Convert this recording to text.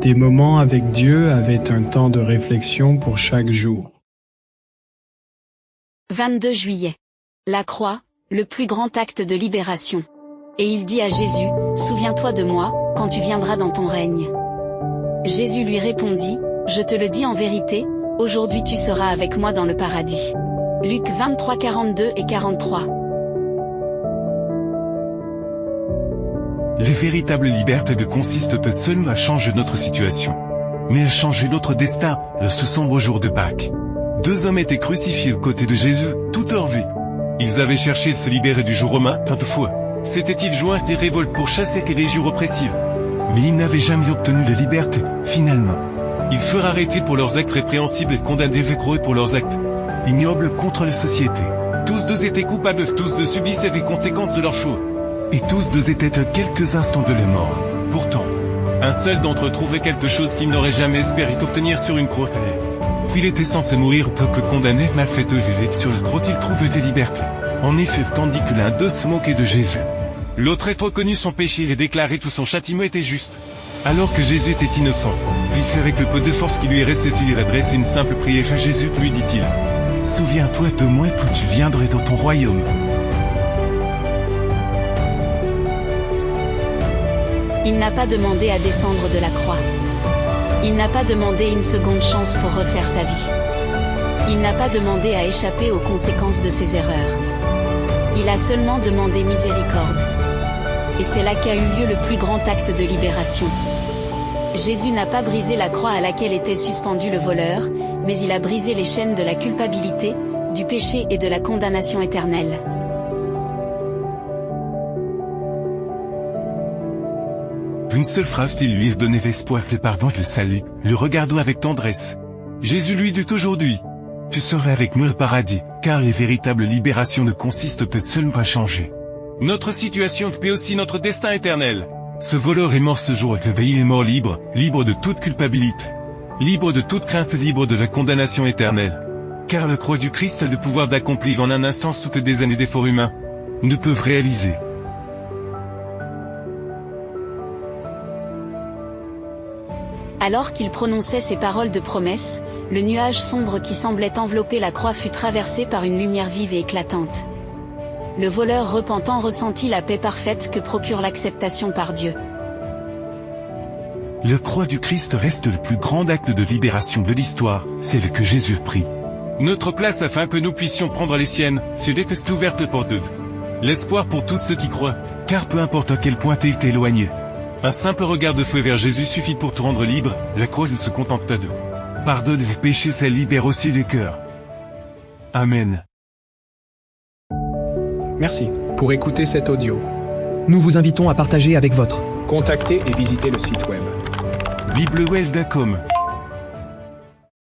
Des moments avec Dieu avaient un temps de réflexion pour chaque jour. 22 juillet. La croix, le plus grand acte de libération. Et il dit à Jésus, « Souviens-toi de moi, quand tu viendras dans ton règne. » Jésus lui répondit, « Je te le dis en vérité, aujourd'hui tu seras avec moi dans le paradis. » Luc 23, 42 et 43. La véritable liberté consiste pas seulement à changer notre situation, mais à changer notre destin, ce sombre jour de Pâques. 2 hommes étaient crucifiés aux côtés de Jésus, toute leur vie. Ils avaient cherché de se libérer du joug romain, toutefois. S'étaient-ils joints à des révoltes pour chasser les légions oppressives? Mais ils n'avaient jamais obtenu la liberté, finalement. Ils furent arrêtés pour leurs actes répréhensibles et condamnés pour leurs actes ignobles contre la société. Tous deux étaient coupables, tous deux subissaient les conséquences de leur choix. Et tous deux étaient à quelques instants de la mort. Pourtant, un seul d'entre eux trouvait quelque chose qu'il n'aurait jamais espéré obtenir sur une croix. Puis il était censé mourir tant que condamné, malfaiteur vivait sur le croix, il trouvait la liberté. En effet, tandis que l'un d'eux se moquait de Jésus, l'autre ait reconnu son péché et déclaré que son châtiment était juste. Alors que Jésus était innocent, puis avec le peu de force qui lui restait, il adressait une simple prière à Jésus, lui dit-il. Souviens-toi de moi quand tu viendrais dans ton royaume. Il n'a pas demandé à descendre de la croix. Il n'a pas demandé une seconde chance pour refaire sa vie. Il n'a pas demandé à échapper aux conséquences de ses erreurs. Il a seulement demandé miséricorde. Et c'est là qu'a eu lieu le plus grand acte de libération. Jésus n'a pas brisé la croix à laquelle était suspendu le voleur, mais il a brisé les chaînes de la culpabilité, du péché et de la condamnation éternelle. Une seule phrase qui lui donnait l'espoir, le pardon et le salut, le regardant avec tendresse. Jésus lui dit aujourd'hui, « Tu seras avec moi au paradis, car la véritable libération ne consiste pas seulement à changer notre situation, mais aussi notre destin éternel. » Ce voleur est mort ce jour et il est mort libre, libre de toute culpabilité, libre de toute crainte, libre de la condamnation éternelle. Car la croix du Christ a le pouvoir d'accomplir en un instant ce que des années d'efforts humains ne peuvent réaliser. Alors qu'il prononçait ces paroles de promesse, le nuage sombre qui semblait envelopper la croix fut traversé par une lumière vive et éclatante. Le voleur repentant ressentit la paix parfaite que procure l'acceptation par Dieu. La croix du Christ reste le plus grand acte de libération de l'histoire, c'est le que Jésus prit notre place afin que nous puissions prendre les siennes, c'est le que c'est ouverte pour toutes. L'espoir pour tous ceux qui croient, car peu importe à quel point tu es éloigné, un simple regard de feu vers Jésus suffit pour te rendre libre, la croix ne se contente pas de pardonner les péchés, elle libère aussi les cœurs. Amen. Merci pour écouter cet audio. Nous vous invitons à partager avec votre. Contactez et visitez le site web. Biblewell.com